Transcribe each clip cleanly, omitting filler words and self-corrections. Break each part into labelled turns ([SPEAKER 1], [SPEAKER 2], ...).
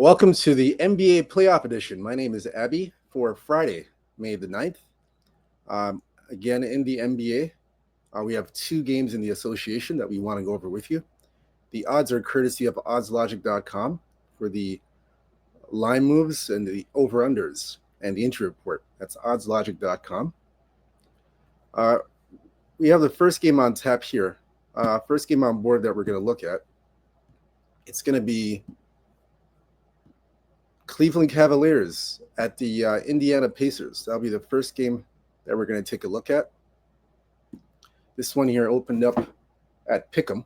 [SPEAKER 1] Welcome to the NBA Playoff Edition. My name is Abby for Friday, May the 9th. Again, in the NBA, we have two games in the association that we want to go over with you. The odds are courtesy of oddslogic.com for the line moves and the over-unders and the injury report. That's oddslogic.com. We have the first game on tap here. First game on board that we're going to look at. It's going to be Cleveland Cavaliers at the Indiana Pacers. That'll be the first game that we're going to take a look at. This one here opened up at Pick'em.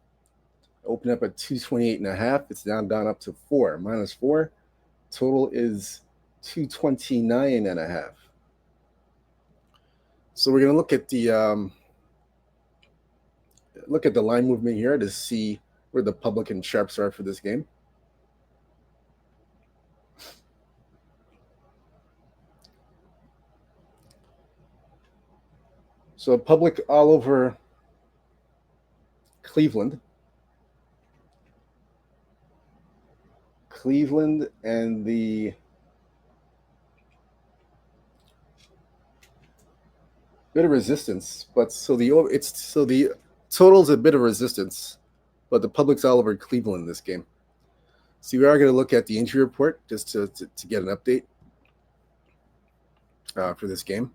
[SPEAKER 1] Opened up at 228.5. It's down up to 4, -4. Total is 229.5. So we're going to look at the line movement here to see where the public and sharps are for this game. So public all over Cleveland and the bit of resistance, but the total's a bit of resistance, but the public's all over Cleveland in this game. So we are going to look at the injury report just to get an update for this game.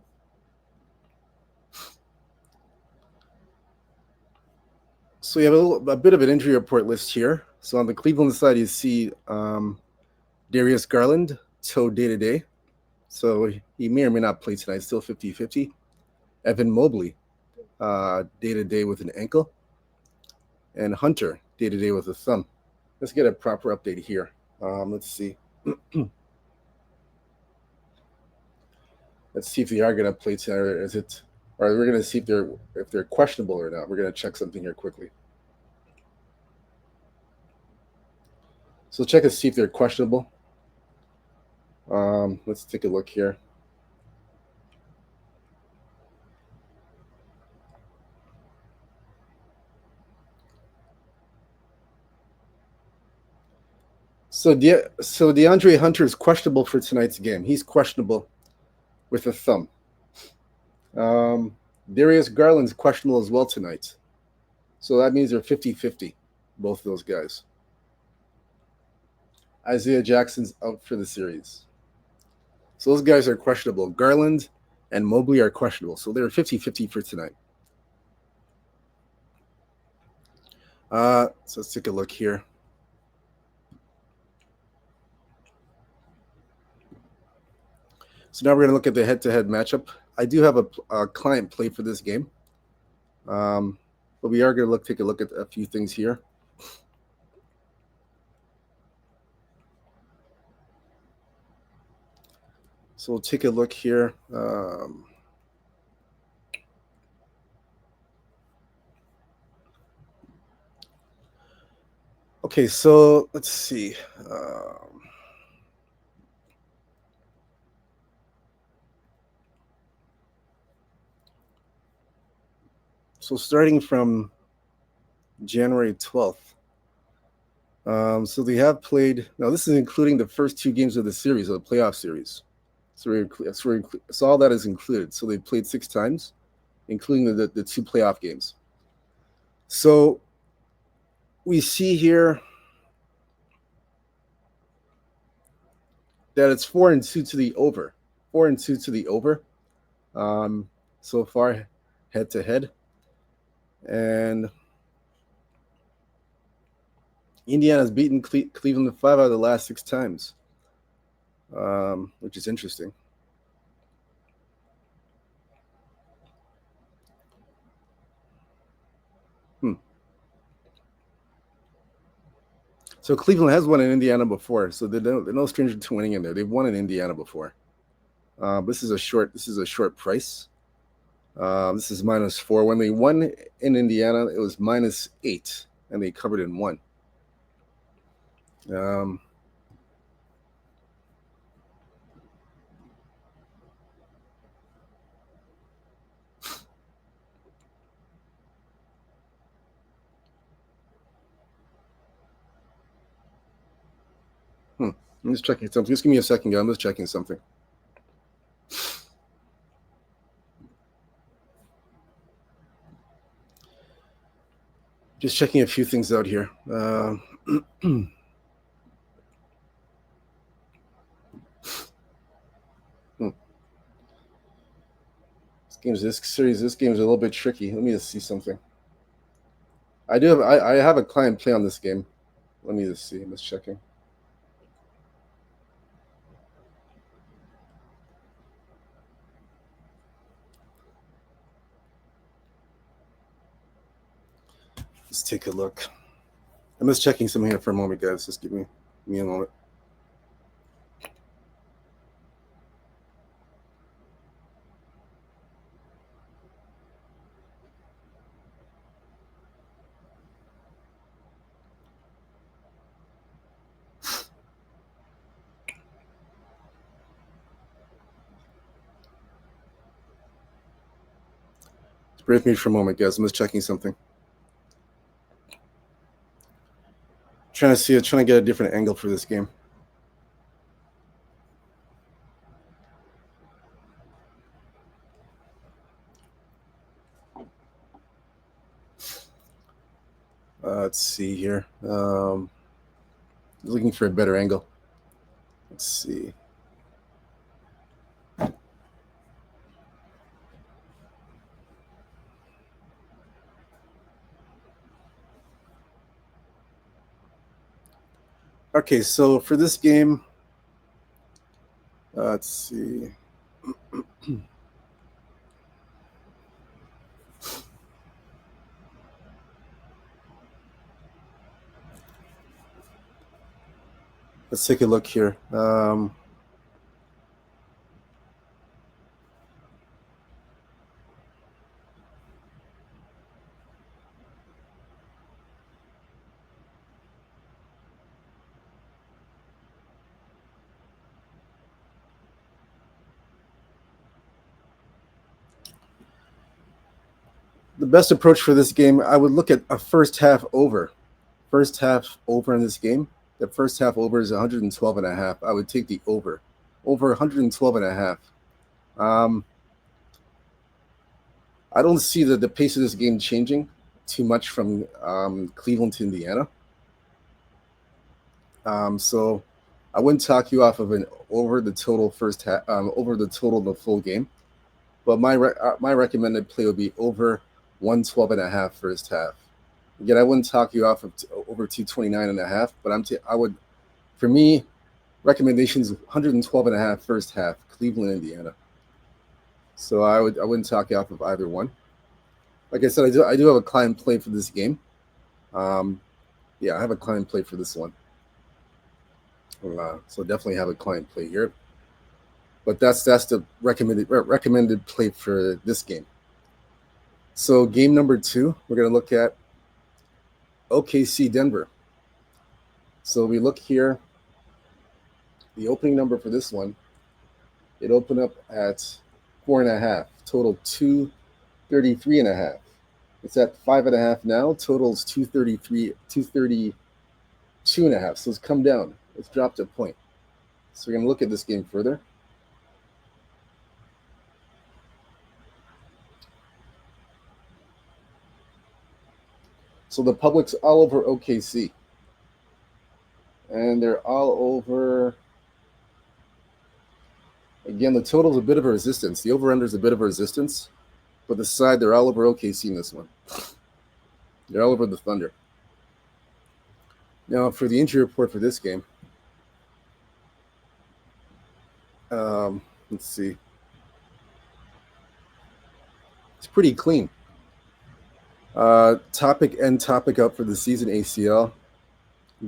[SPEAKER 1] So we have a bit of an injury report list here. So on the Cleveland side, you see Darius Garland, toe day-to-day. So he may or may not play tonight, still 50-50. Evan Mobley, day-to-day with an ankle. And Hunter, day-to-day with a thumb. Let's get a proper update here. Let's see. Let's see if they are going to play tonight, or we're going to see if they're questionable or not. We're going to check something here quickly. So check and see if they're questionable. Let's take a look here. So DeAndre Hunter is questionable for tonight's game. He's questionable with a thumb. Darius Garland's questionable as well tonight. So that means they're 50-50, both of those guys. Isaiah Jackson's out for the series. So those guys are questionable. Garland and Mobley are questionable. So they're 50-50 for tonight. So let's take a look here. So now we're going to look at the head-to-head matchup. I do have a client play for this game. But we are going to take a look at a few things here. So we'll take a look here. Okay, so let's see. So starting from January 12th. So they have played. Now this is including the first two games of the series, of the playoff series. So all that is included. So they played 6 times, including the 2 playoff games. So we see here that it's 4-2 to the over. 4-2 to the over. So far, head to head. And Indiana's beaten Cleveland 5 out of the last 6 times, which is interesting. So Cleveland has won in Indiana before, so they're no stranger to winning in there. They've won in Indiana before. This is a short price. This is -4. When they won in Indiana, it was -8, and they covered in 1. I'm just checking something. Just give me a second, guys. I'm just checking something. Just checking a few things out here. This game is a little bit tricky. Let me just see something. I have a client play on this game. Let me just see. I'm just checking. Let's take a look. I'm just checking something here for a moment, guys. Just give me a moment. Bear with me for a moment, guys. I'm just checking something. Trying to get a different angle for this game. Let's see here. Looking for a better angle. Let's see. Okay, so for this game, let's see. Let's take a look here. The best approach for this game, I would look at a first half over. First half over in this game. The first half over is 112 and a half. I would take the over. Over 112 and a half. I don't see the pace of this game changing too much from Cleveland to Indiana. So I wouldn't talk you off of an over the total first half, over the total of the full game. But my recommended play would be over 112 and a half first half. Again, I wouldn't talk you off of over 229 and a half, but I would, for me, recommendations 112 and a half first half, Cleveland, Indiana. So I wouldn't talk you off of either one. Like I said, I do have a client play for this game. Yeah, I have a client play for this one. So definitely have a client play here. But that's the recommended play for this game. So game number 2, we're gonna look at OKC Denver. So we look here. The opening number for this one, it opened up at 4.5. Total 233 and a half. It's at 5.5 now. Total's 233, 232 and a half. So it's come down. It's dropped a point. So we're gonna look at this game further. So the public's all over OKC. And they're all over. Again, the total's a bit of a resistance. The over-under is a bit of a resistance. But the side, they're all over OKC in this one. They're all over the Thunder. Now, for the injury report for this game, let's see. It's pretty clean. Topic out for the season, ACL.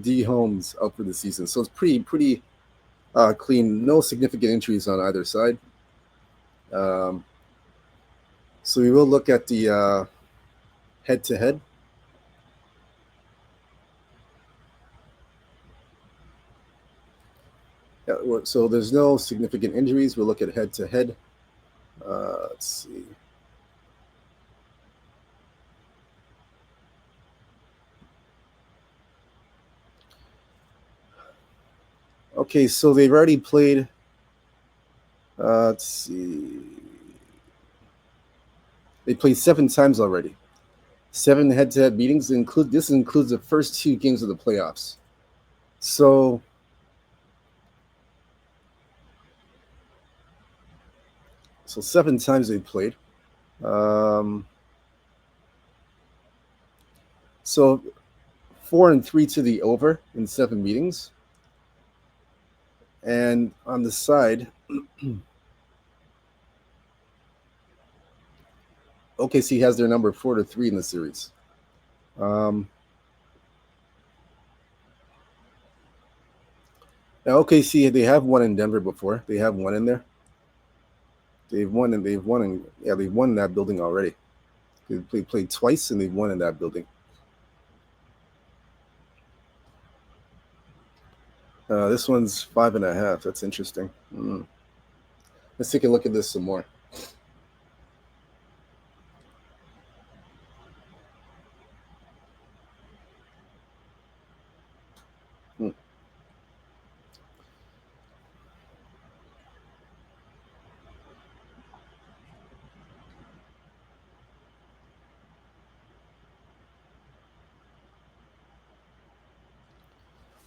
[SPEAKER 1] D Holmes out for the season. So it's pretty clean. No significant injuries on either side. So we will look at the head-to-head. Yeah, so there's no significant injuries. We'll look at head-to-head. Let's see. Okay, so they've already played. Let's see. They played 7 times already. 7 head-to-head meetings. This includes the first 2 games of the playoffs. So 7 times they played. So 4-3 to the over in 7 meetings. And on the side, OKC has their number 4-3 in the series. Now OKC, they have won in Denver before. They have won in there. They've won in that building already. They played twice and they've won in that building. This one's 5.5. That's interesting. Let's take a look at this some more.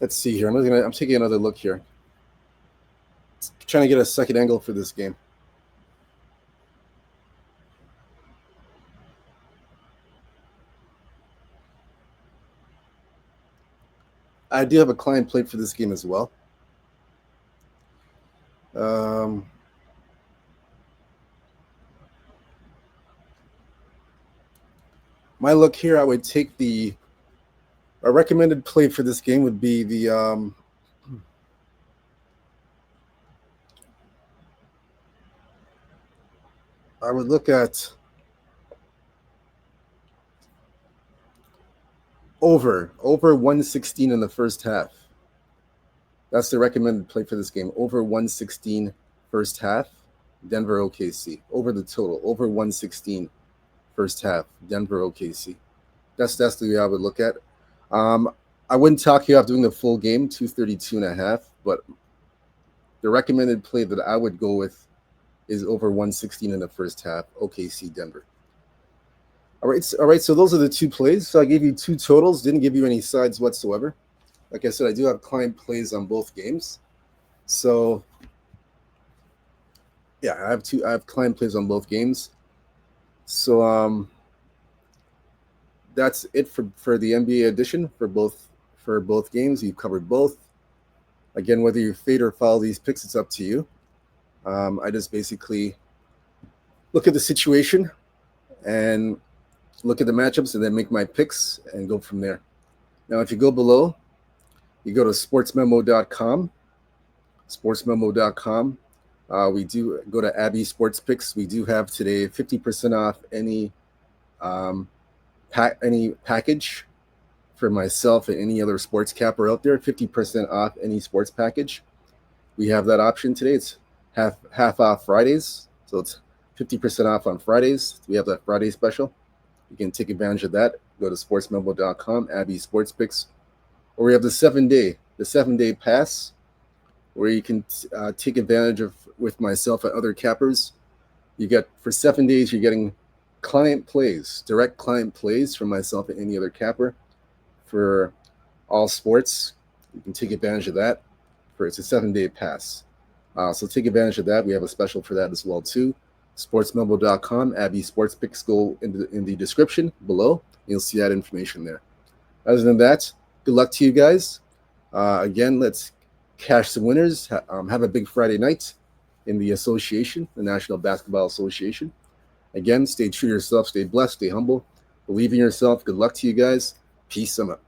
[SPEAKER 1] Let's see here. I'm taking another look here. Trying to get a second angle for this game. I do have a client played for this game as well. My look here, I would take a recommended play for this game would be the I would look at over 116 in the first half. That's the recommended play for this game. Over 116 first half, Denver OKC. Over the total. Over 116 first half, Denver OKC. That's the way I would look at. I wouldn't talk you off doing the full game, 232.5, but the recommended play that I would go with is over 116 in the first half, OKC Denver. All right. So those are the 2 plays. So I gave you 2 totals, didn't give you any sides whatsoever. Like I said, I do have client plays on both games. So yeah, I have client plays on both games. So that's it for the NBA edition for both games. You've covered both. Again, whether you fade or follow these picks, it's up to you. I just basically look at the situation and look at the matchups and then make my picks and go from there. Now, if you go below, you go to sportsmemo.com. Sportsmemo.com. We do go to Abby Sports Picks. We do have today 50% off any package for myself and any other sports capper out there. 50% off any sports package. We have that option today. It's half off Fridays, so it's 50% off on Fridays. We have that Friday special. You can take advantage of that. Go to sportsmemo.com, Abby Sports Picks, or we have the 7-day pass, where you can take advantage of with myself and other cappers. You get for 7 days, you're getting client plays, direct client plays from myself and any other capper for all sports. You can take advantage of that. It's a 7-day pass. So take advantage of that. We have a special for that as well too. Sportsmemo.com, Abby Sports Picks. Go in the description below. You'll see that information there. Other than that, good luck to you guys. Again, let's cash some winners. Have a big Friday night in the association, the National Basketball Association. Again, stay true to yourself, stay blessed, stay humble, believe in yourself. Good luck to you guys. Peace. I'm out.